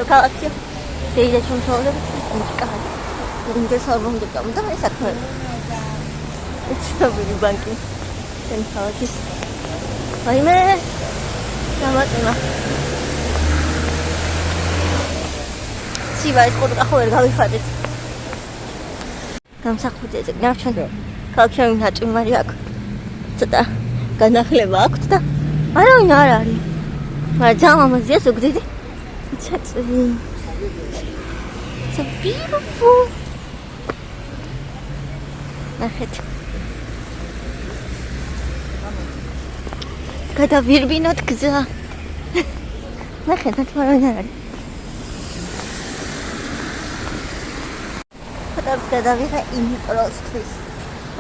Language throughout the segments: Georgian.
ქალაქი დეიდა ჩუმშოვდება მუსიკა ინგლისურში და მე საქმე ეცნობილი ბანკი ten ქალაქი აიმე დამატება სივა ეს ყურა ხო ვერ გავიხადეთ გამსახურდიაზე ნარჩენ ქალაქში ნაჭმარი აქვს ცოტა განახლება აქვს და არავინ არ არის მაგრამ ძალიან ამაზია ზუგდიდი It's so beautiful. ნახეთ. გადავირბინოთ გზა. ნახეთ, მაგრამ არ არის. გადავიღე იმპროსთვის.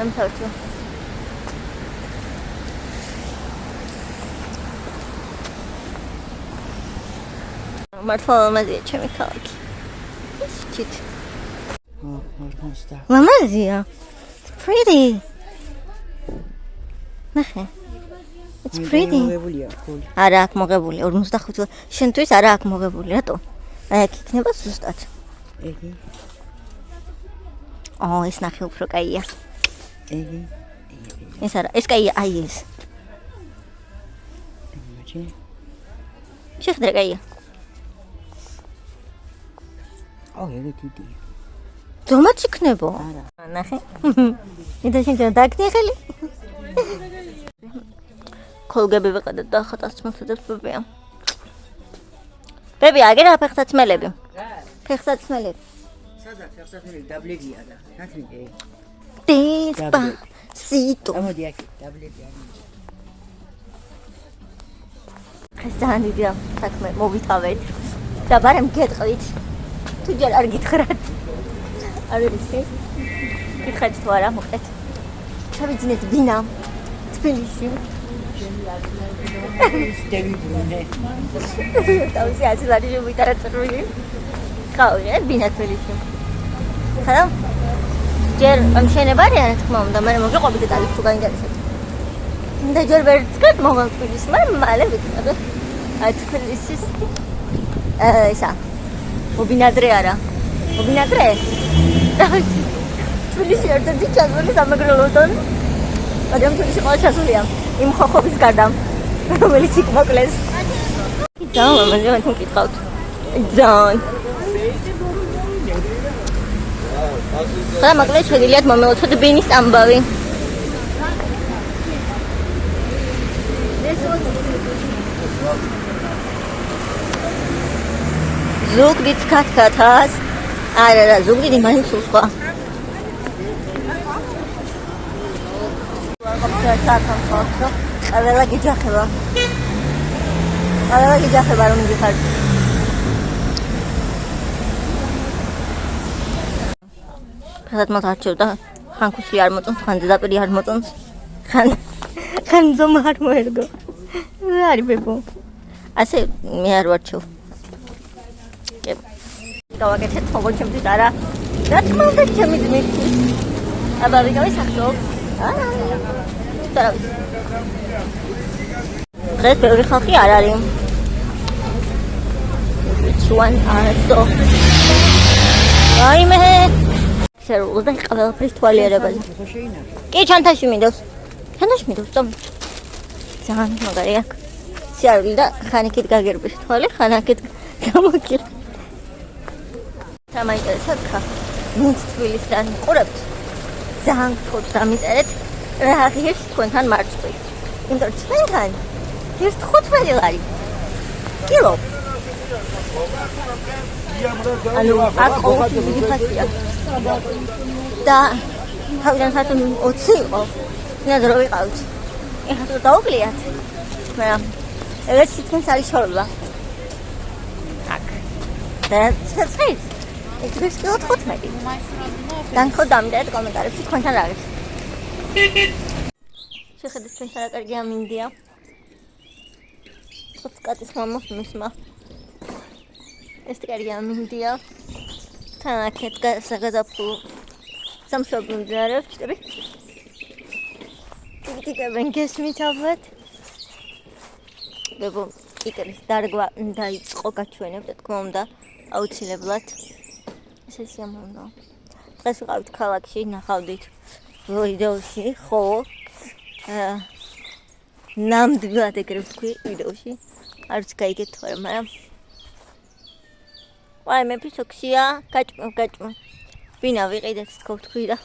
ამთავრთო. მართლა ლამაზია ჩემი ქალაქი. ისჩით. ლამაზია. It's pretty. ნახე. It's pretty. არა აქ მოგებული 45 შენთვის არა აქ მოგებული რატო? აი აქ იქნება ზუსტად. ეგი. ეს ნახე უფრო კაია. ეგი. ეს არა, ეს კაია, აი ეს. ეგი. შეხედე კაია. ეგ დიდი. ზომაც იქნება? არა. ნახე. იდა შენ დაგნიხელი? კოლგები ვიყავდა და ხატას მოხდებს ბებია. ბები, აგერა ფეხსაცმელები. ფეხსაცმელები. სადა ფეხსაცმელები დაბლებია და ნათრინე. Despacito. ამოდი აქ დაბლები არის. ეს ძალიან დიდია საქმე მოვითავეთ. და ბარემ გეტყვით. თუ ჯერ არ გითხრათ. არ ვიცი. გითხრათ თუ არა, მოკლედ. ჩავიძინეთ ბინა. თბილისში. დევიბრუნე. თავისი აზილარი შემოიტარაწერული. ხავე, ბინა თბილისში. ხა? ჯერ ამშენებარია რა თქმა უნდა, მაგრამ მოგიყვებით და დაიქცო გაინტერესებთ. და ჯერ ვერც გეთ მოვალ თბილისში, მაგრამ მალე ვიქნა. აი თბილისის ისა ობინადრე არა. ობინადრე? თბილისში ერთ-ერთი ჩასული სამეგრელოდან. მაგრამ თბილისში ყველა ჩასულია. იმ ხოხობის გარდა. რომელიც იქ მოკლეს. ძალიან მაგრამ თუ გითხავთ. ძალიან. და მოკლედ შეგიძლიათ მომეოცოთ ბინის ამბავი. ზუგდიდ ქათქათას არა ზუგდიდი მაინც სხვა აველა გიჯახება რომ გიხარ ფასად მოთარჩევდა ხან ქუსი არ მოწონს ხან ზედაპირი არ მოწონს ხან ზომა არ მოერგო არის ბებო ასე მე არ ვარჩევ გავაკეთეთ როგორ ჩემთვის არა რა თქმა უნდა ჩემი ძმითი აბა ვიგავი სახტო დღეს ბევრი ხალხი არ არის ჩუან ასო აიმე სერულ და ყველაფრის თვალიერებაზე კი ჩანთაში მინდავს წომ ძალიან მაგარი აქ სიარული და ხანიკით გაგერბის თვალი ხანაკით გამოგირ თამაინტერესად ხა ვინც თბილისიდან ყურებთ ძალიან ფოთ დამიწერეთ რა ღირს თქვენთან მარწყვით იმიტომ თქვენთან ღირს 15 ლარი კილო ანუ აქ ყოველთვის დიდი ფასია და თავიდან საათი 20 იყო ნადა რო ვიყავთ ეხლა თუ დაუგლიათ მაგრამ ეს თვითონ არის შორება აქ და ცეცხლის ეს კილო 15 დანქო დამდეთ კომენტარებში თქვენთან რა არის შეხედეთ თქვენთან რა კარგი ამინდია კატის მამას მისმა ეს კარგი ამინდია თან აქეთ გასაგაზაფხულო სამშობლო მდინარეებს ჩტები ტიკტიკებენ გესმით ალბათ ბებო კიტრის დარგვა დაიწყო გაჩვენებთ, თქმა უნდა, აუცილებლად. ესე სიამოვნოა. დღეს ვიყავით ქალაქში, ნახავდით ვიდეოში, ხო? ნამდვილად ეგრე ვთქვი ვიდეოში. არც გაიგეთ თუ არა, მაგრამ ვაი, მე ფისოქსია, გაჭმა. ბინა ვიყიდეთ, თქო ვთქვი და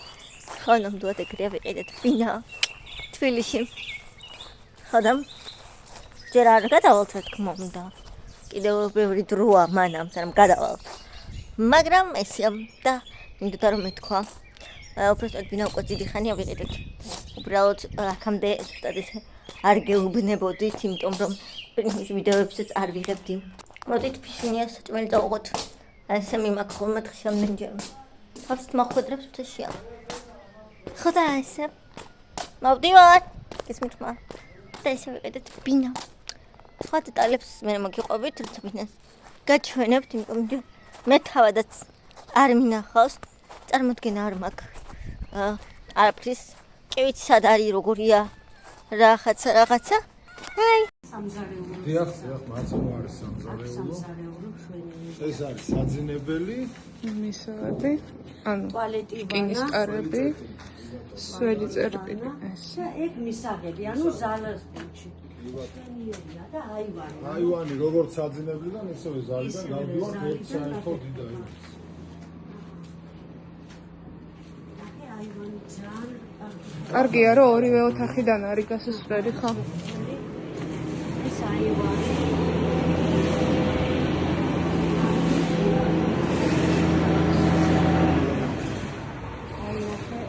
ხო, ნამდვილად ეგრეა ვიყიდეთ ბინა თბილისში. ხოდამ ჯერ არ გადავალთ, რა თქმა უნდა. კიდევ ბევრი დროა მანამ, სანამ გადავალთ. მაგრამ ესეა და მინდოდა რომ მეთქვა. უბრალოდ ბინა უკვე დიდი ხანია ვიყიდეთ. უბრალოდ აქამდე ზუსტად ესე არ გეუბნებოდით, იმიტომ რომ პრინციპში ვიდეოებსაც არ ვიღებდი. მოდით ფიშინია საჭმელი დავუღოთ. ესე მიმაქვს ხოლმე დღეში ამდენჯერ. თავის მოხვედრებს მთაშია. ხო და ესე მოვდივარ. გესმით მა. და ესე ვიყიდეთ ბინა. სხვა დეტალებს მე მოგიყვებით, როცა ბინას გაჩვენებთ, იმიტომ რომ მე თავადაც არ მინახავს, წარმოდგენა არ მაქვს. არაფრის კი ვიცი სად არის, როგორია რაღაცა. აი. დიახ, მაწმო არის სამზარეულო. ეს არის საძინებელი, მისავები, ანუ ტუალეტი რკინის კარები, სველი წერპილი. ეგ მისაღები, ანუ ზალას პუჩი. შენიერია და აივანი. აივანი როგორც საძინებლიდან, ისევე ზალიდან გავდივართ ერთ საერთო დიდა ის. აივანი ძალიან კარგია, რომ ორივე ოთახიდან არის გასასვლელი, ხო? ეს აივანი.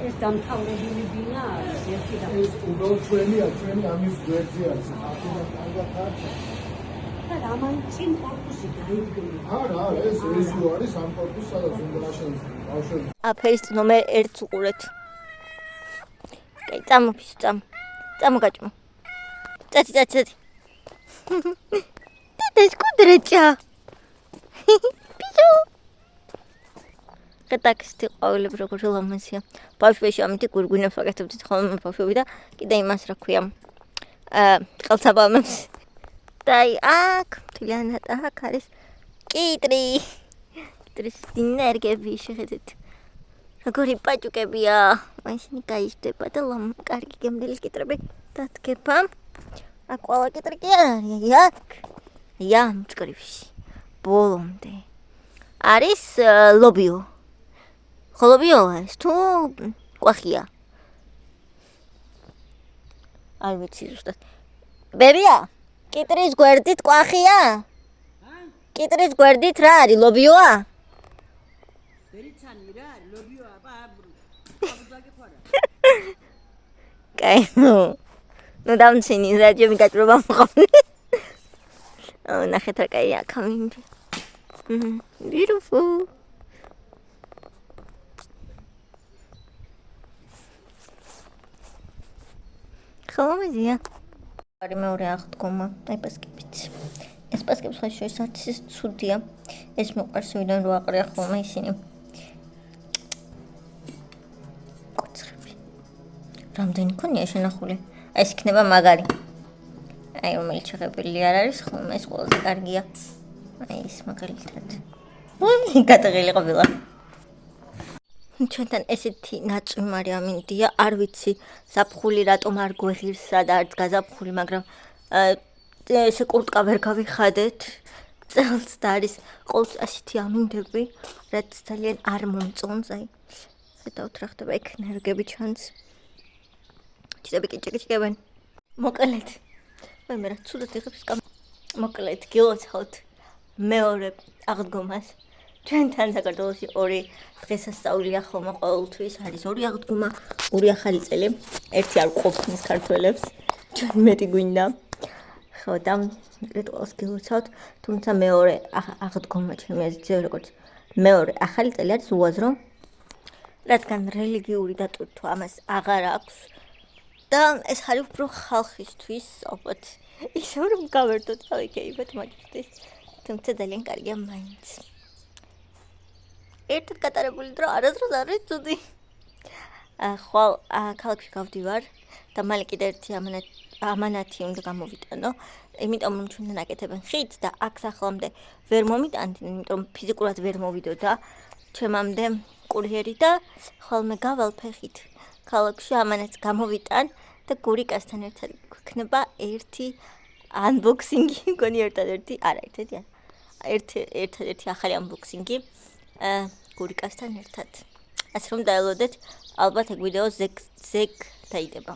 ეს დამთავრებული ბინა არის, ერთი და ეს უბრალოდ ჩვენია, ჩვენი ამის გვერდზე არის. და ამან წინ კორპუსი დაიდგება. არა, ეს არის ამ კორპუსს, სადაც უნდა აშენდეს ბავშვები. აფერის ნომერ 1 უყურეთ. კაი, წამო გაჭმო. წაწი. და სკუდრეჭა. პიჟო. კეთაკსტი ყოველებ როგორ ლამაზია. ბავშვებში ამით გვირგვინებს ვაკეთებდით ხოლმე ბავშვები და კიდე იმას რა ქვია. ყელსაბამებს. და აქ თლიანად აქ არის კიტრის დინერგები შეხედეთ. როგორი პაჭუკებია. ისინი გაიჟდება და კარგი გემრიელი კიტრები დადგება. აქ ყველა კიტრი კი არ არის. აქ მწკრივში. ბოლომდე არის ლობიო. ხოლობიოა ეს თუ კვახია? არ ვიცი ზუსტად. ბებია, კიტრის გვერდით კვახია? კიტრის გვერდით რა არის? ლობიოა? ბერიცანი რა, ლობიოა, აბრო. კაი, ნუ დამცინი რა ჯემი გაჭრობა მოყავდი. ნახეთ რა კაია, coming. Beautiful. ხომიზია. არი მეორე აღდგომა, აი პასკებით. ეს პასკებს ხარ შორის არც ის ცუდია. ეს მოყარს ვიდან რო აყრია ხოლმე ისინი. კოცხები. რამდენი ქონია შენახული? აი ეს იქნება მაგარი. აი რომელიც შეღებილი არ არის ხოლმე ეს ყველაზე კარგია. აი ეს მაგალითად. გატაღილი ყოფილა. ჩვენთან ესეთი ნაწვიმარი ამინდია, არ ვიცი ზაფხული რატომ არ გვეღირსა და არც გაზაფხული, მაგრამ ესე კურტკა ვერ გავიხადეთ. წელს და არის ყოველთვის ასეთი ამინდები, რაც ძალიან არ მომწონს, აი. ხედავთ რა ხდება, ეგ ნერგები ჩანს. ჭიდები კიჭკიჭკებენ. მოკლედ. მე რა ცუდად იღებს მოკლედ გილოცავთ მეორე აღდგომას. ჩვენთან საქართველოში 2 დღესასწაულია ხოლმე ყოველთვის არის 2 აღდგომა, 2 ახალი წელი. ერთი არ ყოფნის ქართველებს. ჩვენ მეტი გვინდა. ხო და რიტუალს გილოცავთ, თუმცა მეორე აღდგომა ჩემი აზრით როგორც მეორე ახალი წელი არის უაზრო, რადგან რელიგიური დატვირთვა ამას აღარ აქვს და ეს არის უფრო ხალხისთვის, ალბათ ისევ რომ გავერთოთ და ვიკეიფოთ მაგისთვის, თუმცა ძალიან კარგია მაინც. ერთად გატარებული დრო არასდროს არ არის ცუდი. ხვალ ქალაქში გავდივარ და მალე კიდე ერთი ამანათი უნდა გამოვიტანო, იმიტომ რომ ჩვენთან აკეთებენ ხით და აქ სახლამდე ვერ მომიტანდი, იმიტომ რომ ფიზიკურად ვერ მოვიდოდა ჩემამდე კურიერი და ხოლმე გავალ ფეხით ქალაქში ამანათს გამოვიტან და გურიკასთან ერთად გვექნება ერთი unboxing-ი, მგონი ერთადერთი, არა ერთადერთი ახალი unboxing-ი გურიკასთან ერთად. ასე რომ დაელოდეთ, ალბათ ეგ ვიდეო ზეგ დაიდება.